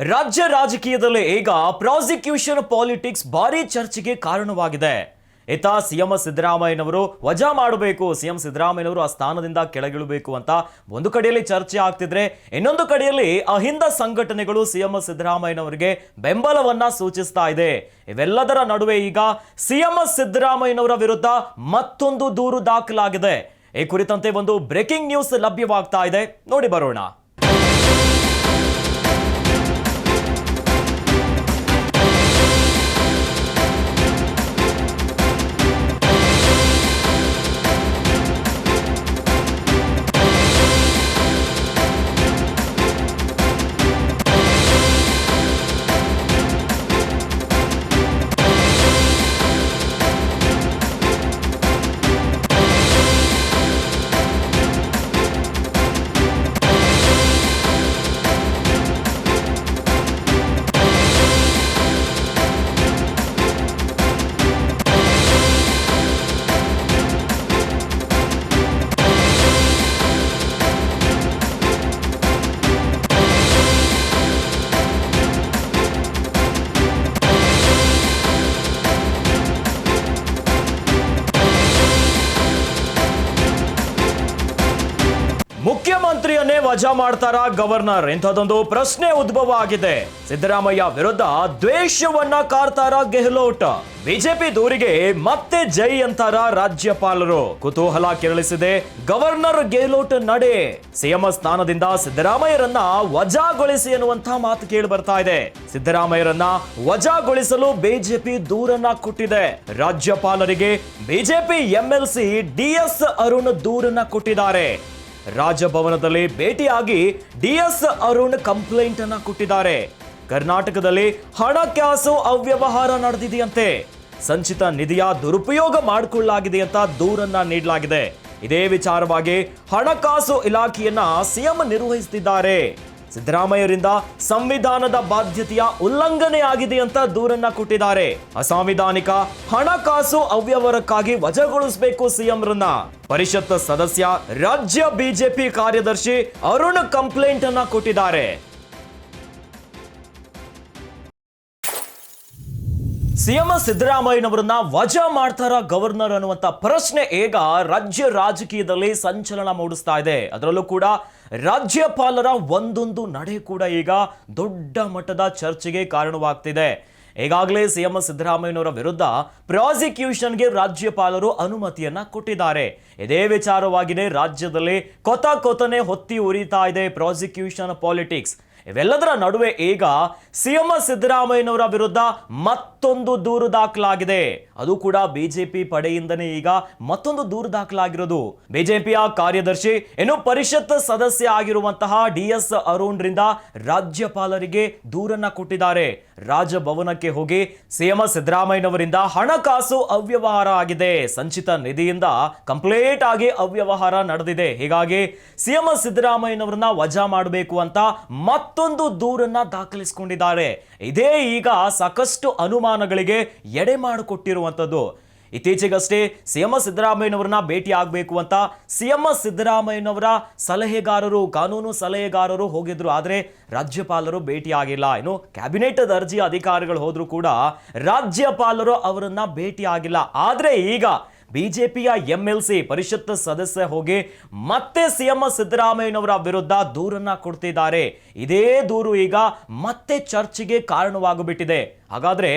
ರಾಜ್ಯ ರಾಜಕೀಯದಲ್ಲಿ ಈಗ ಪ್ರಾಸಿಕ್ಯೂಷನ್ ಪಾಲಿಟಿಕ್ಸ್ ಭಾರಿ ಚರ್ಚೆಗೆ ಕಾರಣವಾಗಿದೆ. ಇತ್ತ ಸಿಎಂ ಸಿದ್ದರಾಮಯ್ಯನವರು ವಜಾ ಮಾಡಬೇಕು, ಸಿಎಂ ಸಿದ್ದರಾಮಯ್ಯನವರು ಆ ಸ್ಥಾನದಿಂದ ಕೆಳಗಿಳಬೇಕು ಅಂತ ಒಂದು ಕಡೆಯಲ್ಲಿ ಚರ್ಚೆ ಆಗ್ತಿದ್ರೆ, ಇನ್ನೊಂದು ಕಡೆಯಲ್ಲಿ ಅಹಿಂದ ಸಂಘಟನೆಗಳು ಸಿಎಂ ಸಿದ್ದರಾಮಯ್ಯನವರಿಗೆ ಬೆಂಬಲವನ್ನ ಸೂಚಿಸ್ತಾ ಇದೆ. ಇವೆಲ್ಲದರ ನಡುವೆ ಈಗ ಸಿಎಂ ಸಿದ್ದರಾಮಯ್ಯನವರ ವಿರುದ್ಧ ಮತ್ತೊಂದು ದೂರು ದಾಖಲಾಗಿದೆ. ಈ ಕುರಿತಂತೆ ಒಂದು ಬ್ರೇಕಿಂಗ್ ನ್ಯೂಸ್ ಲಭ್ಯವಾಗ್ತಾ ಇದೆ, ನೋಡಿ ಬರೋಣ. ಮುಖ್ಯಮಂತ್ರಿಯನ್ನೇ ವಜಾ ಮಾಡ್ತಾರಾ ಗವರ್ನರ್? ಇಂಥದ್ದೊಂದು ಪ್ರಶ್ನೆ ಉದ್ಭವ ಆಗಿದೆ. ಸಿದ್ದರಾಮಯ್ಯ ವಿರುದ್ಧ ದ್ವೇಷವನ್ನ ಕಾರ್ತಾರ ಗೆಹ್ಲೋಟ್. ಬಿಜೆಪಿ ದೂರಿಗೆ ಮತ್ತೆ ಜೈ ಅಂತಾರ ರಾಜ್ಯಪಾಲರು. ಕುತೂಹಲ ಕೆರಳಿಸಿದೆ ಗವರ್ನರ್ ಗೆಹ್ಲೋಟ್ ನಡೆ. ಸಿಎಂ ಸ್ಥಾನದಿಂದ ಸಿದ್ದರಾಮಯ್ಯರನ್ನ ವಜಾಗೊಳಿಸಿ ಎನ್ನುವಂತಹ ಮಾತು ಕೇಳಿ ಬರ್ತಾ ಇದೆ. ಸಿದ್ದರಾಮಯ್ಯರನ್ನ ವಜಾಗೊಳಿಸಲು ಬಿಜೆಪಿ ದೂರನ್ನ ಕೊಟ್ಟಿದೆ. ರಾಜ್ಯಪಾಲರಿಗೆ ಬಿಜೆಪಿ ಎಂಎಲ್ಸಿ ಡಿಎಸ್ ಅರುಣ್ ದೂರನ್ನ ಕೊಟ್ಟಿದ್ದಾರೆ. ರಾಜಭವನದಲ್ಲಿ ಭೇಟಿಯಾಗಿ ಡಿಎಸ್ ಅರುಣ್ ಕಂಪ್ಲೇಂಟ್ ಅನ್ನ ಕೊಟ್ಟಿದ್ದಾರೆ. ಕರ್ನಾಟಕದಲ್ಲಿ ಹಣಕಾಸು ಅವ್ಯವಹಾರ ನಡೆದಿದೆಯಂತೆ, ಸಂಚಿತ ನಿಧಿಯ ದುರುಪಯೋಗ ಮಾಡಿಕೊಳ್ಳಲಾಗಿದೆ ಅಂತ ದೂರನ್ನ ನೀಡಲಾಗಿದೆ. ಇದೇ ವಿಚಾರವಾಗಿ ಹಣಕಾಸು ಇಲಾಖೆಯನ್ನ ಸಿಎಂ ನಿರ್ವಹಿಸುತ್ತಿದ್ದಾರೆ. ಸಿದ್ದರಾಮಯ್ಯರಿಂದ ಸಂವಿಧಾನದ ಬಾಧ್ಯತೆಯ ಉಲ್ಲಂಘನೆ ಆಗಿದೆ ಅಂತ ದೂರನ್ನ ಕೊಟ್ಟಿದ್ದಾರೆ. ಅಸಾಂವಿಧಾನಿಕ ಹಣಕಾಸು ಅವ್ಯವಹಾರಕ್ಕಾಗಿ ವಜಾಗೊಳಿಸಬೇಕು ಸಿಎಂರನ್ನ. ಪರಿಷತ್ ಸದಸ್ಯ ರಾಜ್ಯ ಬಿಜೆಪಿ ಕಾರ್ಯದರ್ಶಿ ಅರುಣ್ ಕಂಪ್ಲೇಂಟ್ ಅನ್ನ ಕೊಟ್ಟಿದ್ದಾರೆ. ಸಿಎಂ ಸಿದ್ದರಾಮಯ್ಯನವರನ್ನ ವಜಾ ಮಾಡ್ತಾರ ಗವರ್ನರ್ ಅನ್ನುವಂತ ಪ್ರಶ್ನೆ ಈಗ ರಾಜ್ಯ ರಾಜಕೀಯದಲ್ಲಿ ಸಂಚಲನ ಮೂಡಿಸ್ತಾ ಇದೆ. ಅದರಲ್ಲೂ ಕೂಡ ರಾಜ್ಯಪಾಲರ ಒಂದೊಂದು ನಡೆ ಕೂಡ ಈಗ ದೊಡ್ಡ ಮಟ್ಟದ ಚರ್ಚೆಗೆ ಕಾರಣವಾಗ್ತಿದೆ. ಈಗಾಗಲೇ ಸಿಎಂ ಸಿದ್ದರಾಮಯ್ಯನವರ ವಿರುದ್ಧ ಪ್ರಾಸಿಕ್ಯೂಷನ್ಗೆ ರಾಜ್ಯಪಾಲರು ಅನುಮತಿಯನ್ನ ಕೊಟ್ಟಿದ್ದಾರೆ. ಇದೇ ವಿಚಾರವಾಗಿನೇ ರಾಜ್ಯದಲ್ಲಿ ಕೊತನೆ ಹೊತ್ತಿ ಉರಿತಾ ಇದೆ ಪ್ರಾಸಿಕ್ಯೂಷನ್ ಪಾಲಿಟಿಕ್ಸ್. ಇವೆಲ್ಲದರ ನಡುವೆ ಈಗ ಸಿಎಂ ಸಿದ್ದರಾಮಯ್ಯನವರ ವಿರುದ್ಧ ಮತ್ತೊಂದು ದೂರು ದಾಖಲಾಗಿದೆ. ಅದು ಕೂಡ ಬಿಜೆಪಿ ಪಡೆಯಿಂದನೇ ಈಗ ಮತ್ತೊಂದು ದೂರು ದಾಖಲಾಗಿರೋದು. ಬಿಜೆಪಿಯ ಕಾರ್ಯದರ್ಶಿ ಇನ್ನು ಪರಿಷತ್ ಸದಸ್ಯ ಆಗಿರುವಂತಹ ಡಿಎಸ್ ಅರುಣ್ ರಿಂದ ರಾಜ್ಯಪಾಲರಿಗೆ ದೂರನ್ನ ಕೊಟ್ಟಿದ್ದಾರೆ. ರಾಜಭವನಕ್ಕೆ ಹೋಗಿ ಸಿಎಂ ಸಿದ್ದರಾಮಯ್ಯನವರಿಂದ ಹಣಕಾಸು ಅವ್ಯವಹಾರ ಆಗಿದೆ, ಸಂಚಿತ ನಿಧಿಯಿಂದ ಕಂಪ್ಲೀಟ್ ಆಗಿ ಅವ್ಯವಹಾರ ನಡೆದಿದೆ, ಹೀಗಾಗಿ ಸಿಎಂ ಸಿದ್ದರಾಮಯ್ಯನವರನ್ನ ವಜಾ ಮಾಡಬೇಕು ಅಂತ ಮತ್ತೊಂದು ದೂರನ್ನ ದಾಖಲಿಸಿಕೊಂಡಿದ್ದಾರೆ. ಇದೇ ಈಗ ಸಾಕಷ್ಟು ಅನುಮಾನಗಳಿಗೆ ಎಡೆ ಮಾಡಿಕೊಟ್ಟಿರುವಂಥದ್ದು. ಇತ್ತೀಚೆಗಷ್ಟೇ ಸಿಎಂ ಸಿದ್ದರಾಮಯ್ಯನವರನ್ನ ಭೇಟಿ ಆಗಬೇಕು ಅಂತ ಸಿಎಂ ಸಿದ್ದರಾಮಯ್ಯನವರ ಸಲಹೆಗಾರರು, ಕಾನೂನು ಸಲಹೆಗಾರರು ಹೋಗಿದ್ರು. ಆದರೆ ರಾಜ್ಯಪಾಲರು ಭೇಟಿ ಆಗಿಲ್ಲ. ಇನ್ನು ಕ್ಯಾಬಿನೆಟ್ ದರ್ಜೆಯ ಅಧಿಕಾರಿಗಳು ಹೋದ್ರು ಕೂಡ ರಾಜ್ಯಪಾಲರು ಅವರನ್ನ ಭೇಟಿ ಆಗಿಲ್ಲ. ಆದರೆ ಈಗ ಬಿಜೆಪಿಯ ಎಂಎಲ್ಸಿ ಪರಿಷತ್ ಸದಸ್ಯ ಹೋಗಿ ಮತ್ತೆ ಸಿಎಂ ಸಿದ್ದರಾಮಯ್ಯನವರ ವಿರುದ್ಧ ದೂರನ್ನ ಕೊಡ್ತಿದ್ದಾರೆ. ಇದೇ ದೂರು ಈಗ ಮತ್ತೆ ಚರ್ಚೆಗೆ ಕಾರಣವಾಗ್ಬಿಟ್ಟಿದೆ. ಹಾಗಾದ್ರೆ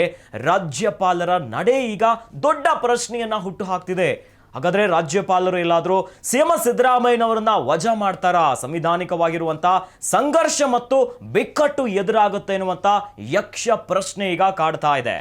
ರಾಜ್ಯಪಾಲರ ನಡೆ ಈಗ ದೊಡ್ಡ ಪ್ರಶ್ನೆಯನ್ನ ಹುಟ್ಟು ಹಾಕ್ತಿದೆ. ಹಾಗಾದ್ರೆ ರಾಜ್ಯಪಾಲರು ಎಲ್ಲಾದ್ರೂ ಸಿಎಂ ಸಿದ್ದರಾಮಯ್ಯನವರನ್ನ ವಜಾ ಮಾಡ್ತಾರಾ? ಸಂವಿಧಾನಿಕವಾಗಿರುವಂತ ಸಂಘರ್ಷ ಮತ್ತು ಬಿಕ್ಕಟ್ಟು ಎದುರಾಗುತ್ತೆ ಎನ್ನುವಂತ ಯಕ್ಷ ಪ್ರಶ್ನೆ ಈಗ ಕಾಡ್ತಾ ಇದೆ.